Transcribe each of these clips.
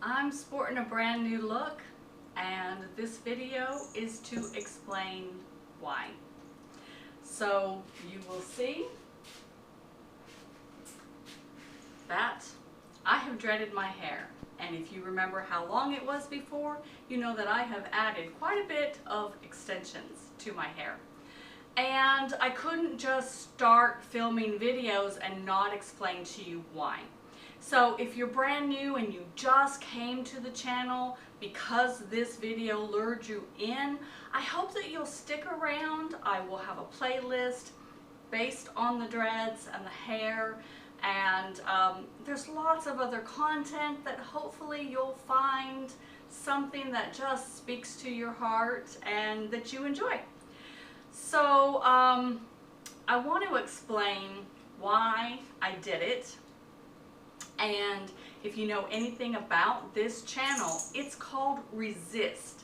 I'm sporting a brand new look, and this video is to explain why. So you will see that I have dreaded my hair, and if you remember how long it was before, you know that I have added quite a bit of extensions to my hair. And I couldn't just start filming videos and not explain to you why. So if you're brand new and you just came to the channel because this video lured you in, I hope that you'll stick around. I will have a playlist based on the dreads and the hair, and there's lots of other content that hopefully you'll find something that just speaks to your heart and that you enjoy. So I want to explain why I did it. And if you know anything about this channel, it's called Resist.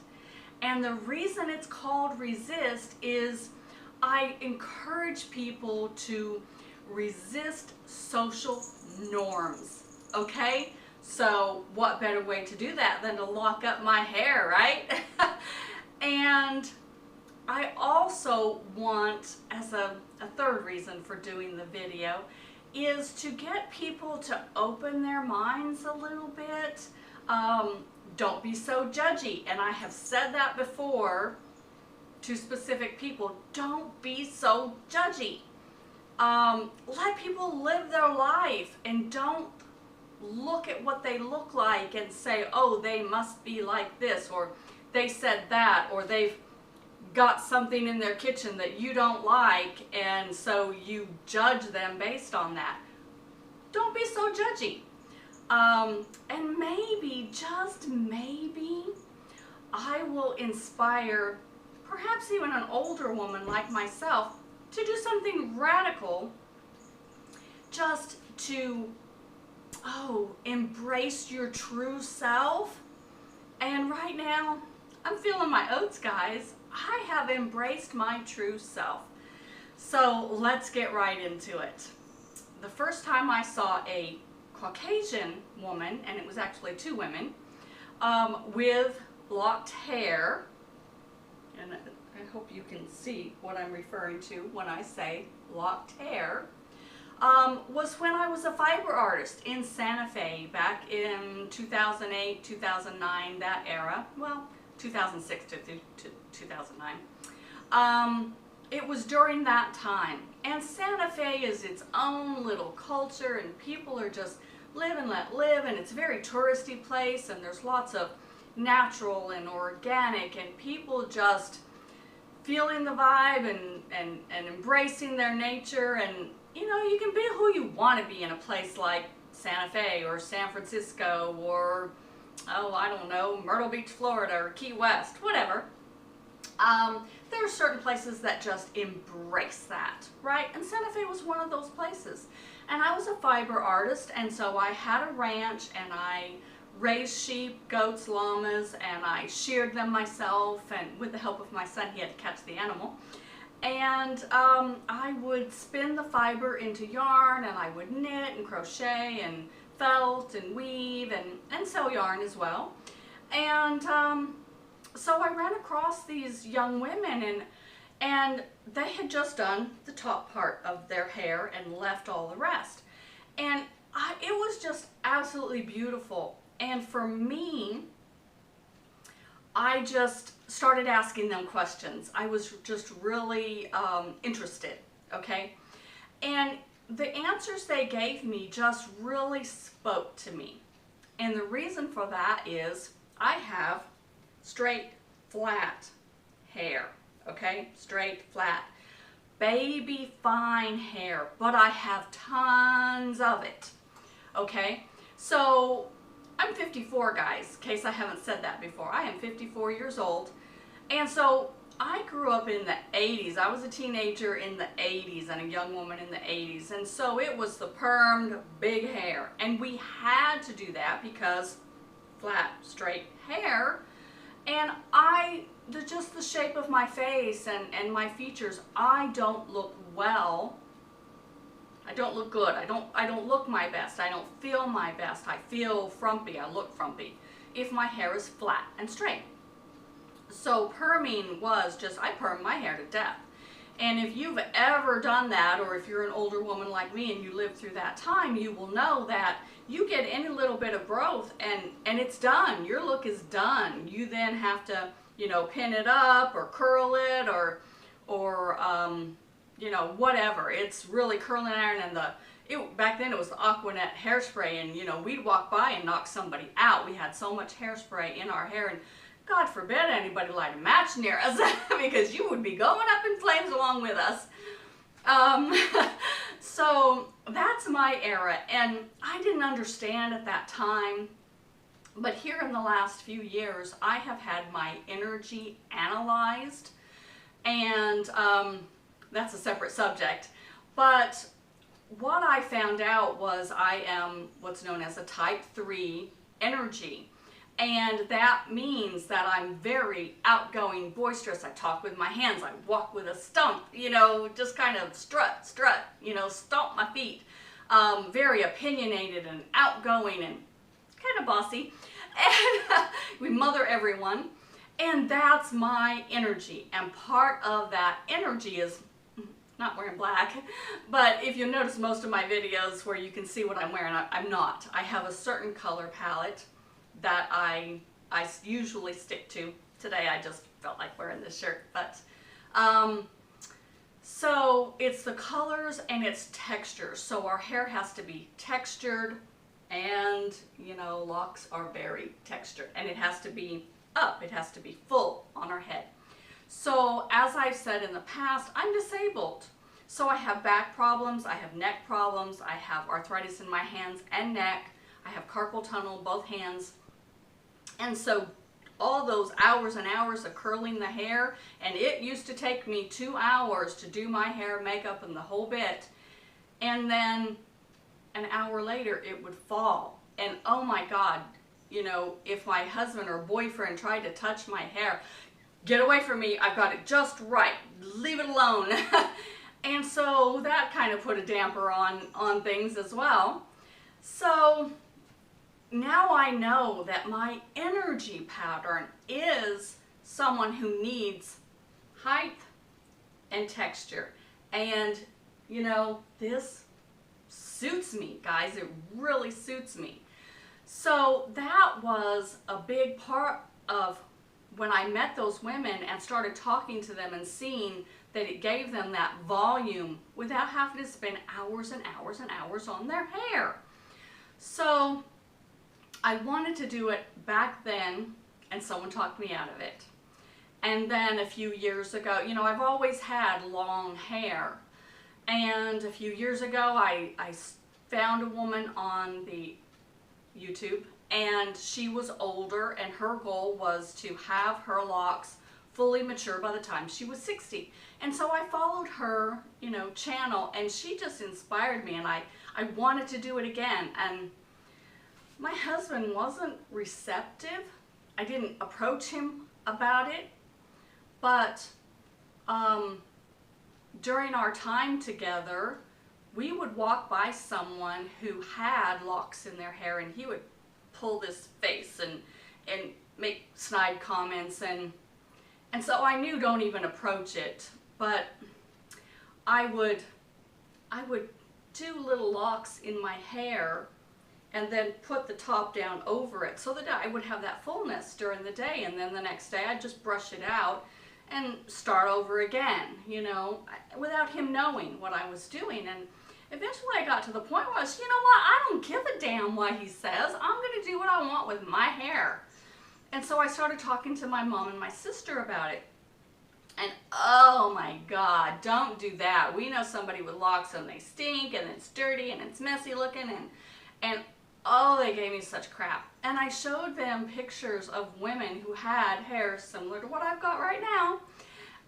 And the reason it's called Resist is I encourage people to resist social norms, okay? So what better way to do that than to lock up my hair, right? And I also want, as a third reason for doing the video, is to get people to open their minds a little bit. Don't be so judgy, and I have said that before to specific people. Don't be so judgy. Let people live their life, and don't look at what they look like and say, oh, they must be like this, or they said that, or they've got something in their kitchen that you don't like, and so you judge them based on that. Don't be so judgy. And maybe, just maybe, I will inspire perhaps even an older woman like myself to do something radical, just to, embrace your true self. And right now, I'm feeling my oats, guys. I have embraced my true self. So let's get right into it. The first time I saw a Caucasian woman, and it was actually two women, with locked hair, and I hope you can see what I'm referring to when I say locked hair, was when I was a fiber artist in Santa Fe back in 2008, 2009, that era. Well, 2006 to 2009. It was during that time, and Santa Fe is its own little culture, and people are just live and let live, and it's a very touristy place, and there's lots of natural and organic, and people just feeling the vibe and embracing their nature. And you know, you can be who you want to be in a place like Santa Fe or San Francisco or, oh, I don't know, Myrtle Beach, Florida, or Key West, whatever. There are certain places that just embrace that, right? And Santa Fe was one of those places. And I was a fiber artist, and so I had a ranch, and I raised sheep, goats, llamas, and I sheared them myself, and with the help of my son, he had to catch the animal. And I would spin the fiber into yarn, and I would knit and crochet and felt and weave and sew yarn as well. And so I ran across these young women, and they had just done the top part of their hair and left all the rest. And it was just absolutely beautiful. And for me, I just started asking them questions. I was just really interested, okay? And the answers they gave me just really spoke to me. And the reason for that is I have straight, flat hair, okay? Straight, flat, baby fine hair, but I have tons of it, okay? So I'm 54, guys, in case I haven't said that before. I am 54 years old, and so I grew up in the 80s. I was a teenager in the 80s and a young woman in the 80s, and so it was the permed big hair, and we had to do that because flat, straight hair, and just the shape of my face and my features, I don't look well I don't look good. I don't look my best. I don't feel my best. I feel frumpy. I look frumpy if my hair is flat and straight. So perming was just, I perm my hair to death. And if you've ever done that, or if you're an older woman like me and you lived through that time, you will know that you get any little bit of growth and it's done. Your look is done. You then have to, you know, pin it up or curl it or you know, whatever. It's really curling iron, and back then it was the Aquanet hairspray, and you know, we'd walk by and knock somebody out. We had so much hairspray in our hair, and God forbid anybody light a match near us because you would be going up in flames along with us. So that's my era, and I didn't understand at that time, but here in the last few years I have had my energy analyzed, and that's a separate subject. But what I found out was I am what's known as a type 3 energy. And that means that I'm very outgoing, boisterous. I talk with my hands. I walk with a stump, you know, just kind of strut, you know, stomp my feet. Very opinionated and outgoing and kind of bossy. And we mother everyone. And that's my energy. And part of that energy is not wearing black. But if you notice most of my videos where you can see what I'm wearing, I'm not. I have a certain color palette that I usually stick to. Today I just felt like wearing this shirt, but so it's the colors and it's textures. So our hair has to be textured, and you know, locks are very textured, and it has to be up, it has to be full on our head. So as I've said in the past, I'm disabled. So I have back problems, I have neck problems, I have arthritis in my hands and neck, I have carpal tunnel, both hands. And so all those hours and hours of curling the hair, and it used to take me 2 hours to do my hair, makeup, and the whole bit. And then an hour later it would fall. And oh my God, you know, if my husband or boyfriend tried to touch my hair, get away from me, I've got it just right, leave it alone. And so that kind of put a damper on things as well. So now I know that my energy pattern is someone who needs height and texture. And, you know, this suits me, guys. It really suits me. So that was a big part of when I met those women and started talking to them and seeing that it gave them that volume without having to spend hours and hours and hours on their hair. So I wanted to do it back then, and someone talked me out of it. And then a few years ago, you know, I've always had long hair. And a few years ago, I found a woman on the YouTube, and she was older, and her goal was to have her locks fully mature by the time she was 60. And so I followed her, you know, channel, and she just inspired me, and I wanted to do it again. And my husband wasn't receptive. I didn't approach him about it, but during our time together, we would walk by someone who had locks in their hair, and he would pull this face and make snide comments, and so I knew don't even approach it. But I would do little locks in my hair and then put the top down over it so that I would have that fullness during the day, and then the next day I'd just brush it out and start over again, you know, without him knowing what I was doing. And eventually I got to the point where I was, you know what, I don't give a damn what he says. I'm going to do what I want with my hair. And so I started talking to my mom and my sister about it. And oh my God, don't do that. We know somebody with locks and they stink and it's dirty and it's messy looking, and oh, they gave me such crap. And I showed them pictures of women who had hair similar to what I've got right now.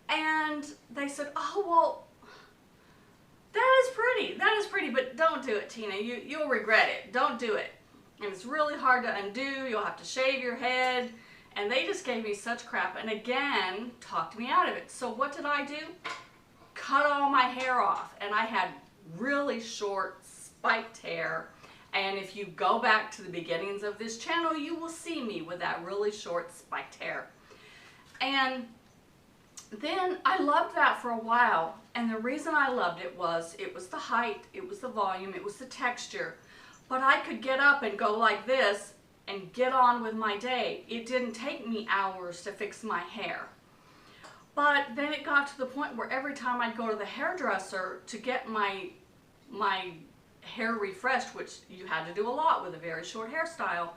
And they said, oh, well, that is pretty, but don't do it, Tina. You'll regret it. Don't do it. And it's really hard to undo. You'll have to shave your head. And they just gave me such crap, and again, talked me out of it. So what did I do? Cut all my hair off, and I had really short spiked hair. And if you go back to the beginnings of this channel, you will see me with that really short spiked hair. And then I loved that for a while. And the reason I loved it was the height, it was the volume, it was the texture. But I could get up and go like this and get on with my day. It didn't take me hours to fix my hair. But then it got to the point where every time I'd go to the hairdresser to get my hair refreshed, which you had to do a lot with a very short hairstyle,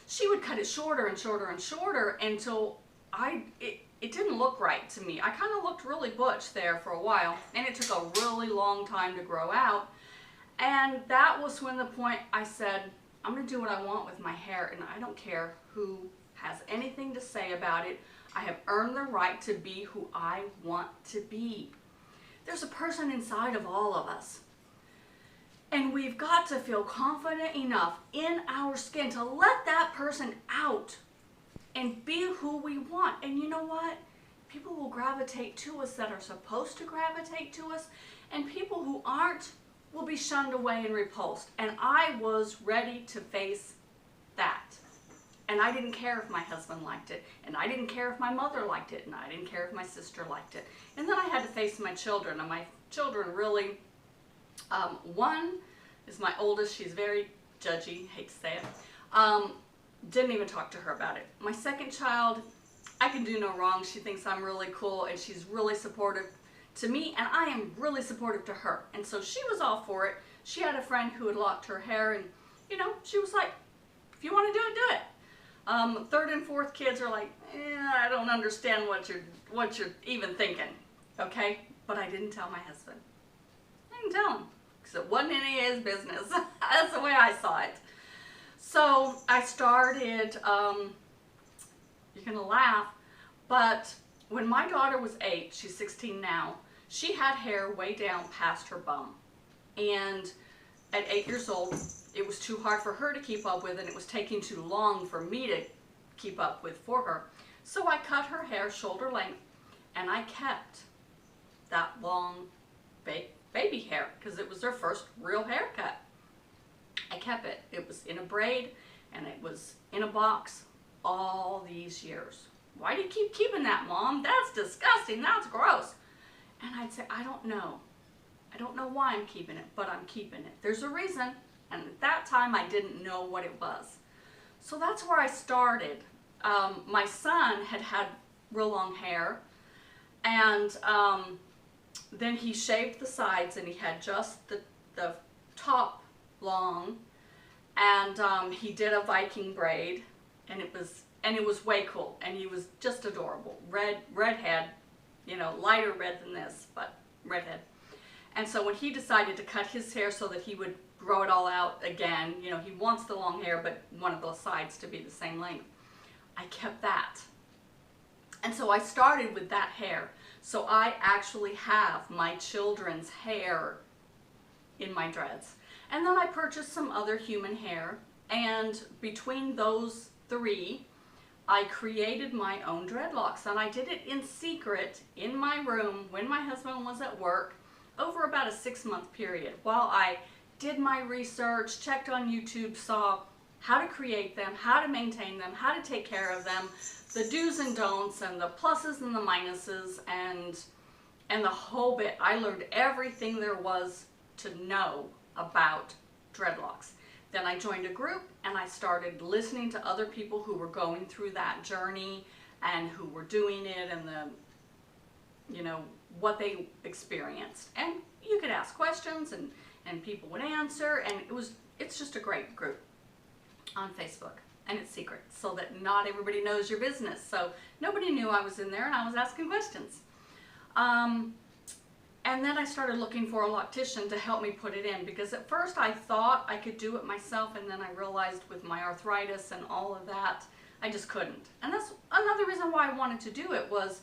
she would cut it shorter and shorter and shorter until it didn't look right to me. I kind of looked really butch there for a while, and it took a really long time to grow out. And that was when the point I said, I'm going to do what I want with my hair, and I don't care who has anything to say about it. I have earned the right to be who I want to be. There's a person inside of all of us. And we've got to feel confident enough in our skin to let that person out and be who we want. And you know what? People will gravitate to us that are supposed to gravitate to us, and people who aren't will be shunned away and repulsed. And I was ready to face that. And I didn't care if my husband liked it, and I didn't care if my mother liked it, and I didn't care if my sister liked it. And then I had to face my children, and my children really, one is my oldest. She's very judgy, hate to say it. Didn't even talk to her about it. My second child, I can do no wrong. She thinks I'm really cool, and she's really supportive to me, and I am really supportive to her. And so she was all for it. She had a friend who had locked her hair, and you know, she was like, if you want to do it, do it. Third and fourth kids are like, I don't understand what you're even thinking, okay? But I didn't tell my husband. I didn't tell him, because it wasn't any of his business. That's the way I saw it. So I started, you're gonna laugh, but when my daughter was 8, she's 16 now, she had hair way down past her bum. And at 8 years old, it was too hard for her to keep up with, and it was taking too long for me to keep up with for her. So I cut her hair shoulder length, and I kept that long baby hair, because it was her first real haircut. I kept it. It was in a braid, and it was in a box all these years. Why do you keep keeping that, Mom? That's disgusting. That's gross. And I'd say, I don't know. I don't know why I'm keeping it, but I'm keeping it. There's a reason, and at that time I didn't know what it was. So that's where I started. My son had real long hair, and then he shaved the sides, and he had just the top long, and he did a Viking braid, and it was way cool, and he was just adorable. Redhead, you know, lighter red than this, but redhead. And so when he decided to cut his hair so that he would grow it all out again, you know, he wants the long hair, but one of those sides to be the same length, I kept that. And so I started with that hair. So I actually have my children's hair in my dreads. And then I purchased some other human hair, and between those 3, I created my own dreadlocks, and I did it in secret in my room when my husband was at work over about a 6-month period, while I did my research, checked on YouTube, saw how to create them, how to maintain them, how to take care of them, the do's and don'ts, and the pluses and the minuses, and the whole bit. I learned everything there was to know about dreadlocks. Then I joined a group, and I started listening to other people who were going through that journey and who were doing it, and you know, what they experienced. And you could ask questions, and people would answer, and it's just a great group on Facebook, and it's secret, so that not everybody knows your business. So nobody knew I was in there, and I was asking questions. And then I started looking for a loctician to help me put it in, because at first I thought I could do it myself, and then I realized with my arthritis and all of that, I just couldn't. And that's another reason why I wanted to do it, was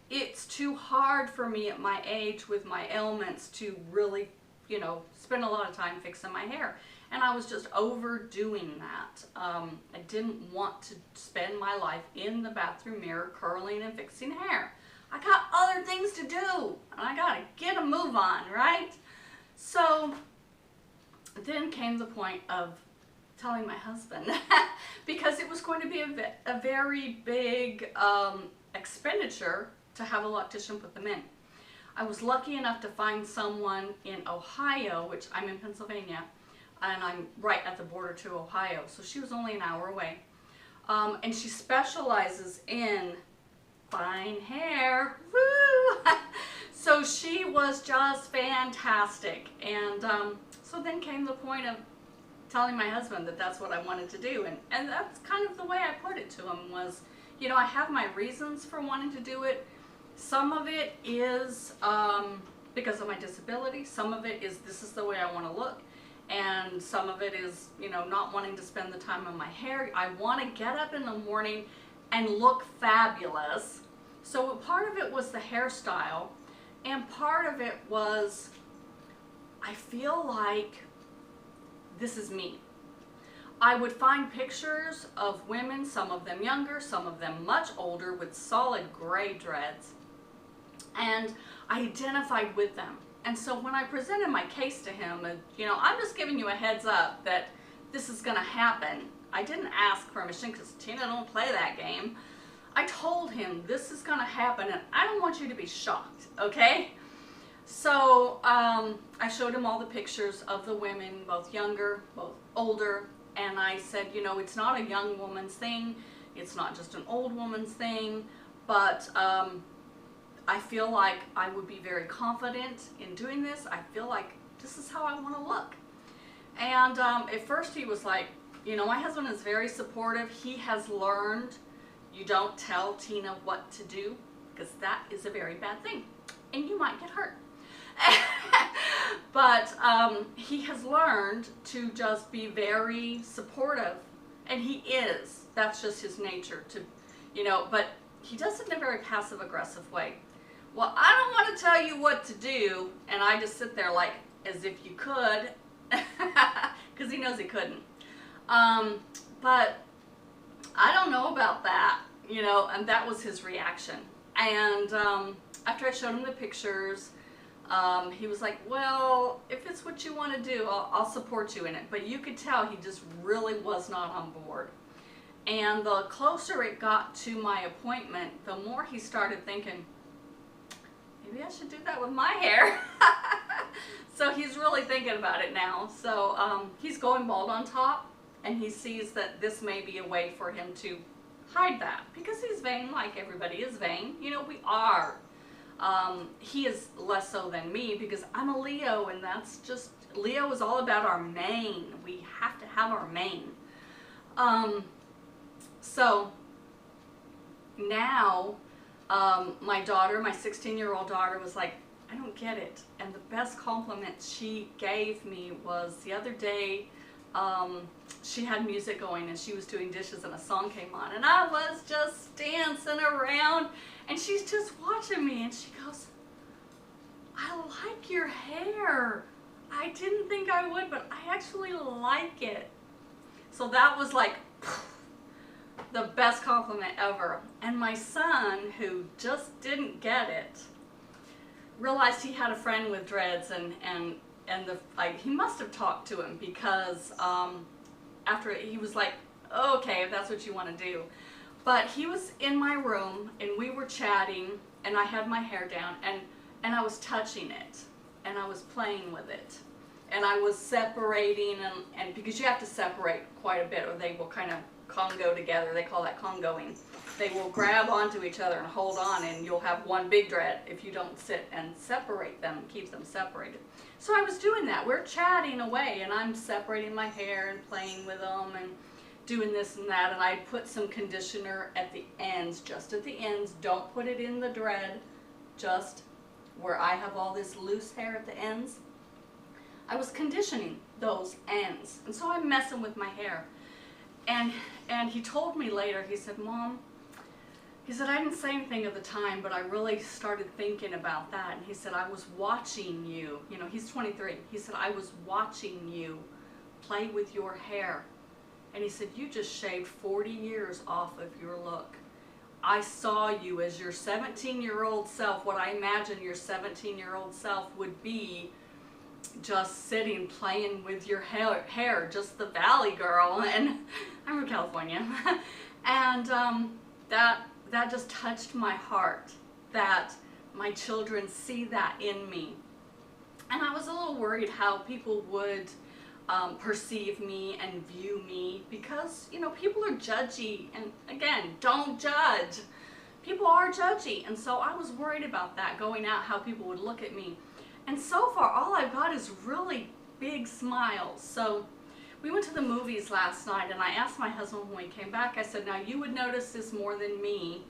it's too hard for me at my age with my ailments to really, you know, spend a lot of time fixing my hair. And I was just overdoing that. I didn't want to spend my life in the bathroom mirror curling and fixing hair. I got other things to do, and I gotta get a move on, right? So then came the point of telling my husband because it was going to be a very big expenditure to have a loctician put them in. I was lucky enough to find someone in Ohio, which I'm in Pennsylvania, and I'm right at the border to Ohio, so she was only an hour away. And she specializes in fine hair. Woo! So she was just fantastic. And so then came the point of telling my husband that that's what I wanted to do. And that's kind of the way I put it to him was, you know, I have my reasons for wanting to do it. Some of it is because of my disability. Some of it is this is the way I want to look. And some of it is, you know, not wanting to spend the time on my hair. I want to get up in the morning and look fabulous. So part of it was the hairstyle, and part of it was I feel like this is me. I would find pictures of women, some of them younger, some of them much older, with solid gray dreads, and I identified with them. And so when I presented my case to him, you know, I'm just giving you a heads up that this is going to happen. I didn't ask permission because Tina don't play that game. I told him this is going to happen and I don't want you to be shocked, okay? So I showed him all the pictures of the women, both younger, both older, and I said, you know, it's not a young woman's thing. It's not just an old woman's thing, but I feel like I would be very confident in doing this. I feel like this is how I want to look. And at first he was like, you know, my husband is very supportive. He has learned you don't tell Tina what to do because that is a very bad thing and you might get hurt. But he has learned to just be very supportive, and he is. That's just his nature to, you know, but he does it in a very passive aggressive way. Well, I don't want to tell you what to do, and I just sit there like as if you could, because he knows he couldn't. But I don't know about that, you know, and that was his reaction. And after I showed him the pictures, he was like, well, if it's what you want to do, I'll support you in it. But you could tell he just really was not on board. And the closer it got to my appointment, the more he started thinking, maybe I should do that with my hair. So he's really thinking about it now. So he's going bald on top, and he sees that this may be a way for him to hide that, because he's vain like everybody is vain. You know, we are. He is less so than me because I'm a Leo, and that's just, Leo is all about our mane. We have to have our mane. So now my daughter, my 16-year-old daughter, was like, I don't get it. And the best compliment she gave me was the other day, she had music going and she was doing dishes and a song came on and I was just dancing around and she's just watching me and she goes, I like your hair. I didn't think I would, but I actually like it. So that was like the best compliment ever. And my son, who just didn't get it, realized he had a friend with dreads, and he must have talked to him, because after he was like, okay, if that's what you want to do. But he was in my room and we were chatting and I had my hair down and I was touching it and I was playing with it and I was separating, and because you have to separate quite a bit or they will kind of Congo together. They call that Congoing. They will grab onto each other and hold on, and you'll have one big dread if you don't sit and separate them, keep them separated. So I was doing that. We're chatting away, and I'm separating my hair and playing with them and doing this and that, and I put some conditioner at the ends, just at the ends. Don't put it in the dread, just where I have all this loose hair at the ends. I was conditioning those ends, and so I'm messing with my hair. And he told me later, he said, Mom, he said, I didn't say anything at the time, but I really started thinking about that. And he said, I was watching you. You know, he's 23. He said, I was watching you play with your hair. And he said, you just shaved 40 years off of your look. I saw you as your 17-year-old self, what I imagine your 17-year-old self would be just sitting playing with your hair, just the valley girl, and I'm from California. And that just touched my heart, that my children see that in me. And I was a little worried how people would perceive me and view me, because, you know, people are judgy, and again, don't judge. People are judgy, and so I was worried about that going out, how people would look at me. And so far, all I've got is really big smiles. So we went to the movies last night, and I asked my husband when we came back, I said, now you would notice this more than me,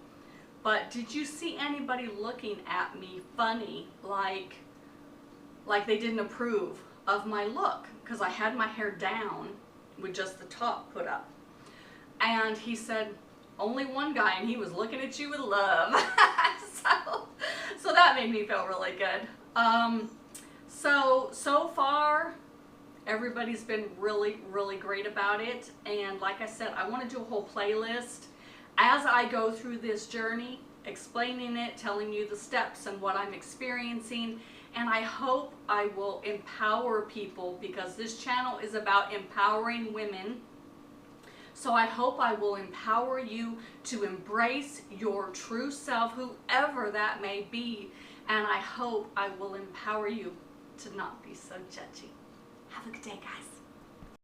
but did you see anybody looking at me funny, like they didn't approve of my look? Because I had my hair down with just the top put up. And he said, only one guy, and he was looking at you with love. so that made me feel really good. So far, everybody's been really, really great about it. And like I said, I want to do a whole playlist as I go through this journey, explaining it, telling you the steps and what I'm experiencing. And I hope I will empower people, because this channel is about empowering women. So I hope I will empower you to embrace your true self, whoever that may be. And I hope I will empower you to not be so judgy. Have a good day, guys.